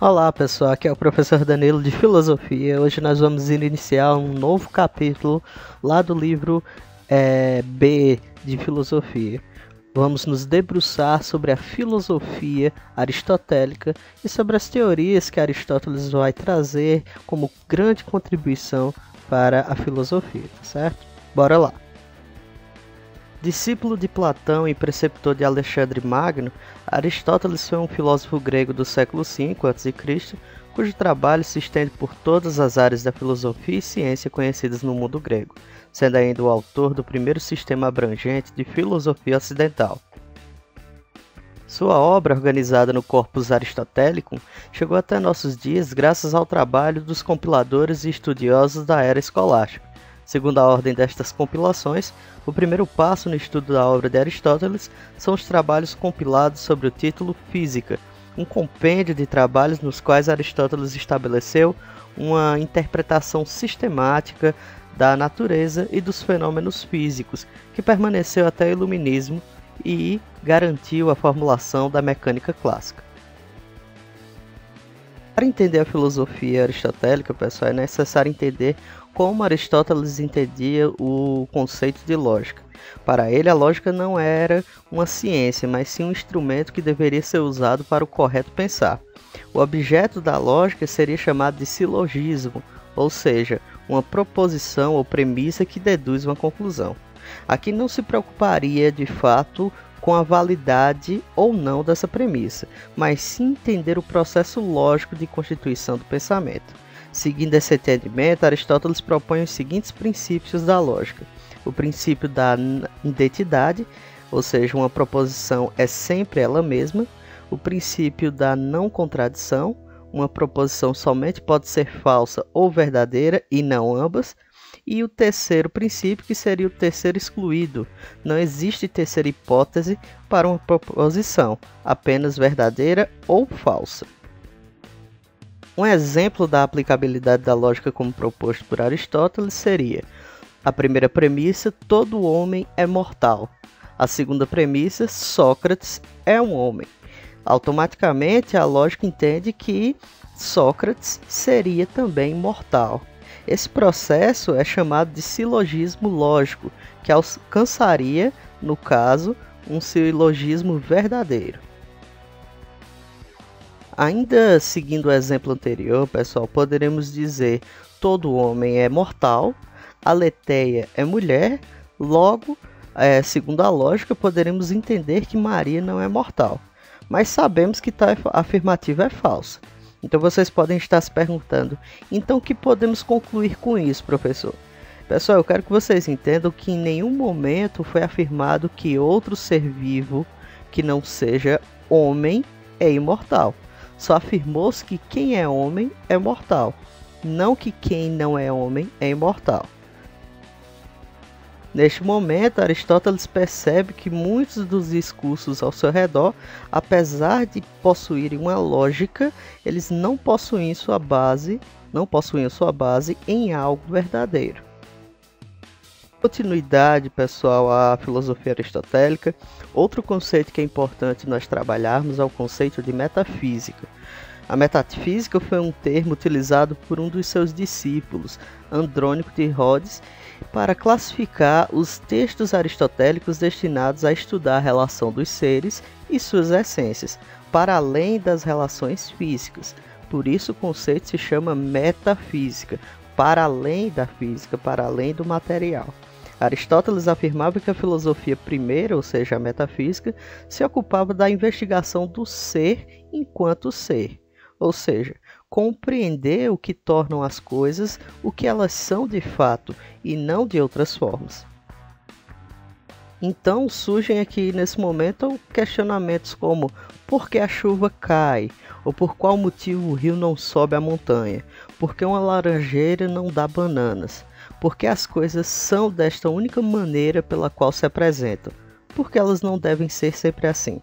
Olá pessoal, aqui é o professor Danilo de Filosofia. Hoje nós vamos iniciar um novo capítulo lá do livro B de Filosofia. Vamos nos debruçar sobre a filosofia aristotélica e sobre as teorias que Aristóteles vai trazer como grande contribuição para a filosofia, tá certo? Bora lá! Discípulo de Platão e preceptor de Alexandre Magno, Aristóteles foi um filósofo grego do século V a.C., cujo trabalho se estende por todas as áreas da filosofia e ciência conhecidas no mundo grego, sendo ainda o autor do primeiro sistema abrangente de filosofia ocidental. Sua obra, organizada no Corpus Aristotelicum, chegou até nossos dias graças ao trabalho dos compiladores e estudiosos da era escolástica. Segundo a ordem destas compilações, o primeiro passo no estudo da obra de Aristóteles são os trabalhos compilados sob o título Física, um compêndio de trabalhos nos quais Aristóteles estabeleceu uma interpretação sistemática da natureza e dos fenômenos físicos, que permaneceu até o Iluminismo e garantiu a formulação da mecânica clássica. Para entender a filosofia aristotélica, pessoal, é necessário entender como Aristóteles entendia o conceito de lógica. Para ele, a lógica não era uma ciência, mas sim um instrumento que deveria ser usado para o correto pensar. O objeto da lógica seria chamado de silogismo, ou seja, uma proposição ou premissa que deduz uma conclusão. Aqui não se preocuparia, de fato, com a validade ou não dessa premissa, mas sim entender o processo lógico de constituição do pensamento. Seguindo esse entendimento, Aristóteles propõe os seguintes princípios da lógica. O princípio da identidade, ou seja, uma proposição é sempre ela mesma. O princípio da não contradição, uma proposição somente pode ser falsa ou verdadeira e não ambas. E o terceiro princípio, que seria o terceiro excluído. Não existe terceira hipótese para uma proposição, apenas verdadeira ou falsa. Um exemplo da aplicabilidade da lógica como proposto por Aristóteles seria: a primeira premissa, todo homem é mortal. A segunda premissa, Sócrates é um homem. Automaticamente a lógica entende que Sócrates seria também mortal. Esse processo é chamado de silogismo lógico, que alcançaria, no caso, um silogismo verdadeiro. Ainda seguindo o exemplo anterior, pessoal, poderemos dizer: todo homem é mortal, Aletheia é mulher, logo, segundo a lógica, poderemos entender que Maria não é mortal. Mas sabemos que tal afirmativa é falsa. Então vocês podem estar se perguntando: então o que podemos concluir com isso, professor? Pessoal, eu quero que vocês entendam que em nenhum momento foi afirmado que outro ser vivo que não seja homem é imortal. Só afirmou-se que quem é homem é mortal, não que quem não é homem é imortal. Neste momento, Aristóteles percebe que muitos dos discursos ao seu redor, apesar de possuírem uma lógica, eles não possuem sua base em algo verdadeiro. Continuidade, pessoal, à filosofia aristotélica, outro conceito que é importante nós trabalharmos é o conceito de metafísica. A metafísica foi um termo utilizado por um dos seus discípulos, Andrônico de Rhodes, para classificar os textos aristotélicos destinados a estudar a relação dos seres e suas essências, para além das relações físicas. Por isso o conceito se chama metafísica, para além da física, para além do material. Aristóteles afirmava que a filosofia primeira, ou seja, a metafísica, se ocupava da investigação do ser enquanto ser, ou seja, compreender o que tornam as coisas o que elas são de fato e não de outras formas. Então surgem aqui nesse momento questionamentos como: por que a chuva cai? Ou por qual motivo o rio não sobe a montanha? Por que uma laranjeira não dá bananas? Por que as coisas são desta única maneira pela qual se apresentam? Por que elas não devem ser sempre assim?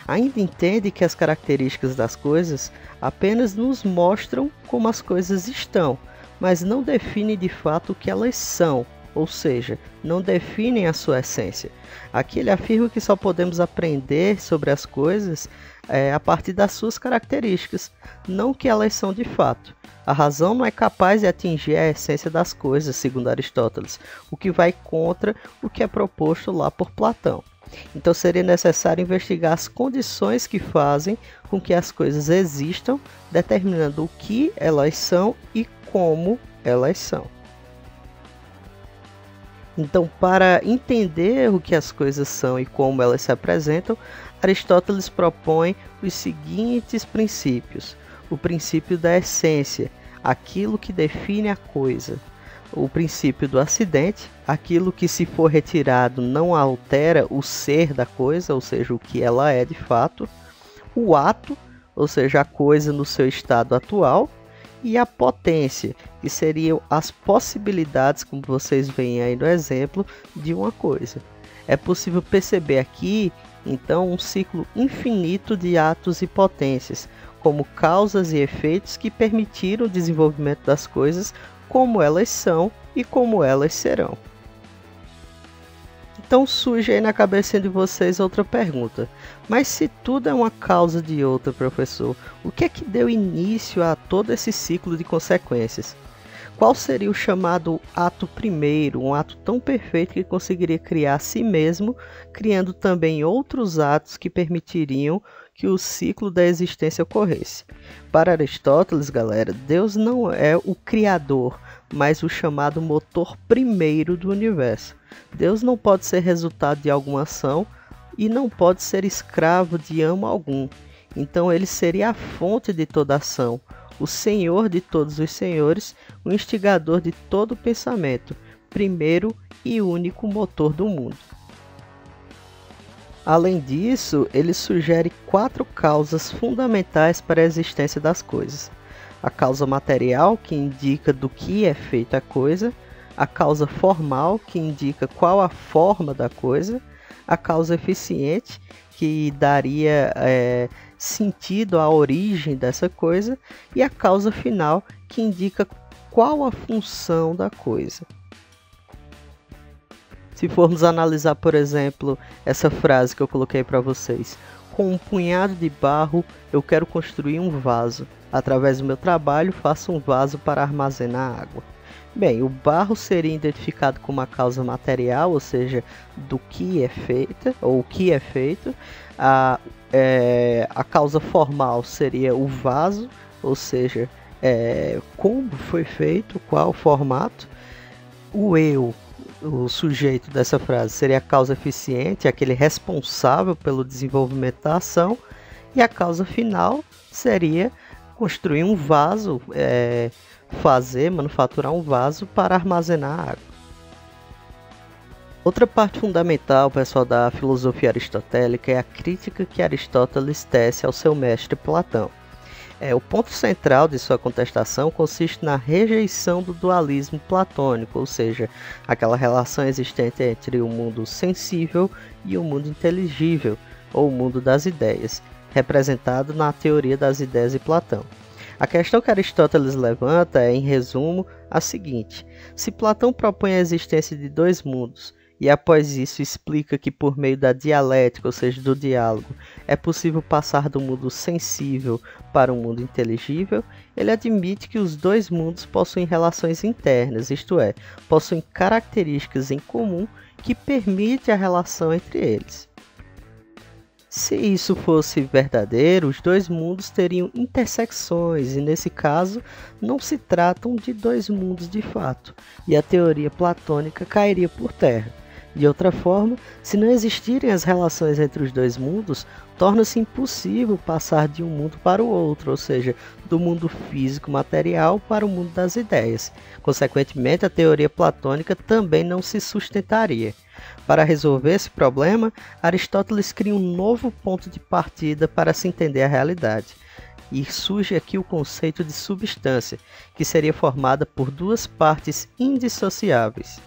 Ainda entende que as características das coisas apenas nos mostram como as coisas estão, mas não definem de fato o que elas são, ou seja, não definem a sua essência. Aqui ele afirma que só podemos aprender sobre as coisas a partir das suas características, não que elas são de fato. A razão não é capaz de atingir a essência das coisas, segundo Aristóteles, o que vai contra o que é proposto lá por Platão. Então seria necessário investigar as condições que fazem com que as coisas existam, determinando o que elas são e como elas são. Então, para entender o que as coisas são e como elas se apresentam, Aristóteles propõe os seguintes princípios. O princípio da essência, aquilo que define a coisa. O princípio do acidente, aquilo que se for retirado não altera o ser da coisa, ou seja, o que ela é de fato. O ato, ou seja, a coisa no seu estado atual. E a potência, que seriam as possibilidades, como vocês veem aí no exemplo, de uma coisa. É possível perceber aqui, então, um ciclo infinito de atos e potências, como causas e efeitos que permitiram o desenvolvimento das coisas como elas são e como elas serão. Então surge aí na cabeça de vocês outra pergunta. Mas se tudo é uma causa de outra, professor, o que é que deu início a todo esse ciclo de consequências? Qual seria o chamado ato primeiro, um ato tão perfeito que conseguiria criar a si mesmo, criando também outros atos que permitiriam que o ciclo da existência ocorresse? Para Aristóteles, galera, Deus não é o criador, mas o chamado motor primeiro do universo. Deus não pode ser resultado de alguma ação e não pode ser escravo de amo algum. Então ele seria a fonte de toda ação, o senhor de todos os senhores, o instigador de todo pensamento, primeiro e único motor do mundo. Além disso, ele sugere 4 causas fundamentais para a existência das coisas. A causa material, que indica do que é feita a coisa, a causa formal, que indica qual a forma da coisa, a causa eficiente, que daria sentido à origem dessa coisa, e a causa final, que indica qual a função da coisa. Se formos analisar, por exemplo, essa frase que eu coloquei para vocês: com um punhado de barro eu quero construir um vaso. Através do meu trabalho faço um vaso para armazenar água. Bem, o barro seria identificado como a causa material, ou seja, do que é feita, ou o que é feito. A causa formal seria o vaso, ou seja, como foi feito, qual o formato. O eu, o sujeito dessa frase, seria a causa eficiente, aquele responsável pelo desenvolvimento da ação. E a causa final seria construir um vaso, manufaturar um vaso para armazenar água. Outra parte fundamental, pessoal, da filosofia aristotélica é a crítica que Aristóteles tece ao seu mestre Platão. O ponto central de sua contestação consiste na rejeição do dualismo platônico, ou seja, aquela relação existente entre o mundo sensível e o mundo inteligível, ou o mundo das ideias, representado na teoria das ideias de Platão. A questão que Aristóteles levanta é, em resumo, a seguinte: se Platão propõe a existência de 2 mundos, e após isso explica que por meio da dialética, ou seja, do diálogo, é possível passar do mundo sensível para o mundo inteligível, ele admite que os 2 mundos possuem relações internas, isto é, possuem características em comum que permitem a relação entre eles. Se isso fosse verdadeiro, os 2 mundos teriam intersecções, e nesse caso não se tratam de 2 mundos de fato, e a teoria platônica cairia por terra. De outra forma, se não existirem as relações entre os 2 mundos, torna-se impossível passar de um mundo para o outro, ou seja, do mundo físico-material para o mundo das ideias. Consequentemente, a teoria platônica também não se sustentaria. Para resolver esse problema, Aristóteles cria um novo ponto de partida para se entender a realidade. E surge aqui o conceito de substância, que seria formada por 2 partes indissociáveis.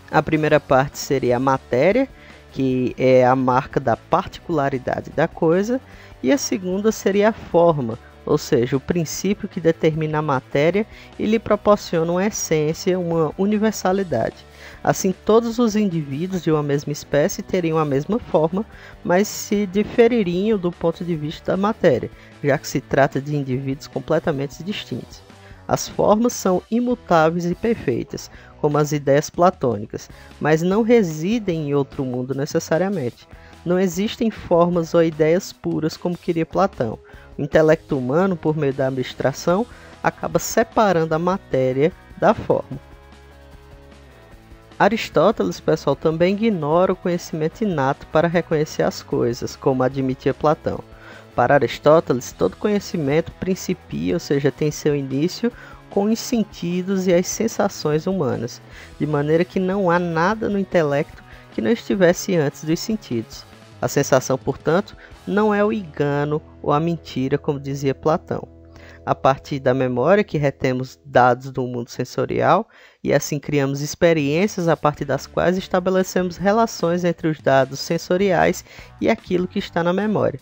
A primeira parte seria a matéria, que é a marca da particularidade da coisa, e a segunda seria a forma, ou seja, o princípio que determina a matéria e lhe proporciona uma essência, uma universalidade. Assim, todos os indivíduos de uma mesma espécie teriam a mesma forma, mas se difeririam do ponto de vista da matéria, já que se trata de indivíduos completamente distintos. As formas são imutáveis e perfeitas, como as ideias platônicas, mas não residem em outro mundo necessariamente. Não existem formas ou ideias puras como queria Platão. O intelecto humano, por meio da abstração, acaba separando a matéria da forma. Aristóteles, pessoal, também ignora o conhecimento inato para reconhecer as coisas, como admitia Platão. Para Aristóteles, todo conhecimento principia, ou seja, tem seu início com os sentidos e as sensações humanas, de maneira que não há nada no intelecto que não estivesse antes dos sentidos. A sensação, portanto, não é o engano ou a mentira, como dizia Platão. A partir da memória que retemos dados do mundo sensorial e assim criamos experiências a partir das quais estabelecemos relações entre os dados sensoriais e aquilo que está na memória.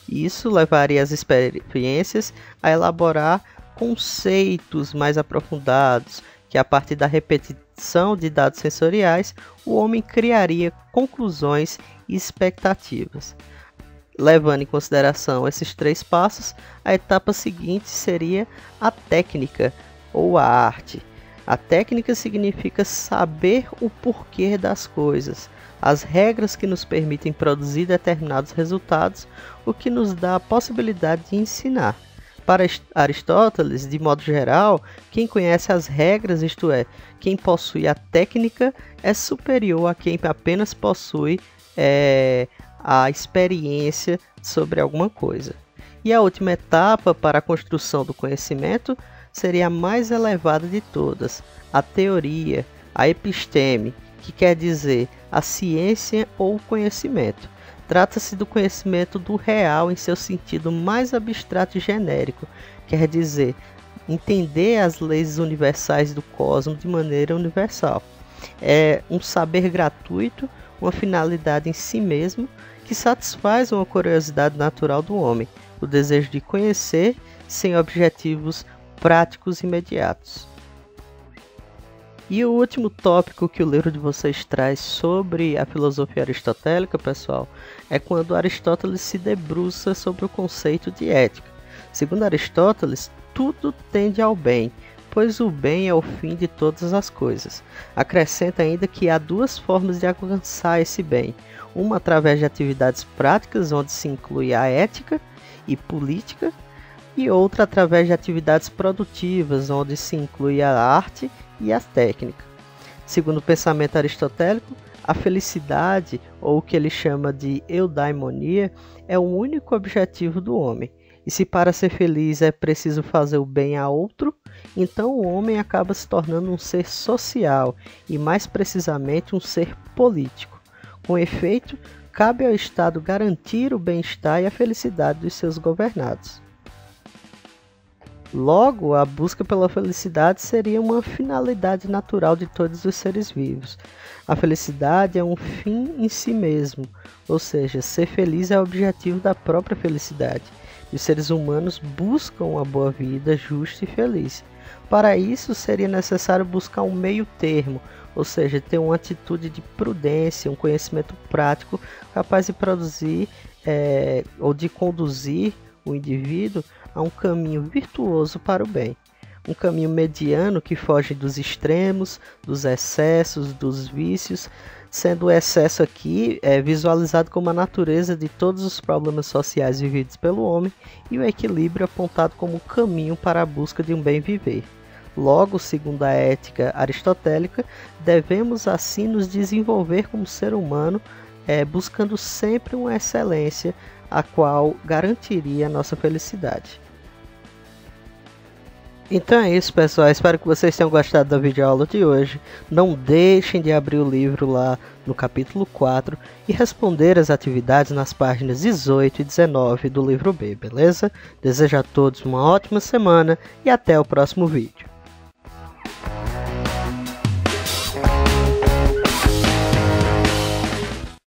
Isso levaria as experiências a elaborar conceitos mais aprofundados, que a partir da repetição de dados sensoriais, o homem criaria conclusões e expectativas. Levando em consideração esses 3 passos, a etapa seguinte seria a técnica ou a arte. A técnica significa saber o porquê das coisas, as regras que nos permitem produzir determinados resultados, o que nos dá a possibilidade de ensinar. Para Aristóteles, de modo geral, quem conhece as regras, isto é, quem possui a técnica, é superior a quem apenas possui a experiência sobre alguma coisa. E a última etapa para a construção do conhecimento seria a mais elevada de todas, a teoria, a episteme, que quer dizer a ciência ou o conhecimento. Trata-se do conhecimento do real em seu sentido mais abstrato e genérico, quer dizer, entender as leis universais do cosmos de maneira universal. É um saber gratuito, uma finalidade em si mesmo, que satisfaz uma curiosidade natural do homem, o desejo de conhecer sem objetivos práticos imediatos. E o último tópico que o livro de vocês traz sobre a filosofia aristotélica, pessoal, é quando Aristóteles se debruça sobre o conceito de ética. Segundo Aristóteles, tudo tende ao bem, pois o bem é o fim de todas as coisas. Acrescenta ainda que há 2 formas de alcançar esse bem. Uma através de atividades práticas, onde se inclui a ética e política, e outra através de atividades produtivas, onde se inclui a arte e a técnica. Segundo o pensamento aristotélico, a felicidade, ou o que ele chama de eudaimonia, é o único objetivo do homem. E se para ser feliz é preciso fazer o bem a outro, então o homem acaba se tornando um ser social e, mais precisamente, um ser político. Com efeito, cabe ao Estado garantir o bem-estar e a felicidade dos seus governados. Logo, a busca pela felicidade seria uma finalidade natural de todos os seres vivos. A felicidade é um fim em si mesmo, ou seja, ser feliz é o objetivo da própria felicidade. E os seres humanos buscam uma boa vida justa e feliz. Para isso, seria necessário buscar um meio termo, ou seja, ter uma atitude de prudência, um conhecimento prático capaz de produzir ou de conduzir o indivíduo a um caminho virtuoso para o bem. Um caminho mediano que foge dos extremos, dos excessos, dos vícios, sendo o excesso aqui visualizado como a natureza de todos os problemas sociais vividos pelo homem e o equilíbrio apontado como o caminho para a busca de um bem viver. Logo, segundo a ética aristotélica, devemos assim nos desenvolver como ser humano, buscando sempre uma excelência, a qual garantiria a nossa felicidade. Então é isso, pessoal, espero que vocês tenham gostado da videoaula de hoje. Não deixem de abrir o livro lá no capítulo 4 e responder as atividades nas páginas 18 e 19 do livro B, beleza? Desejo a todos uma ótima semana e até o próximo vídeo.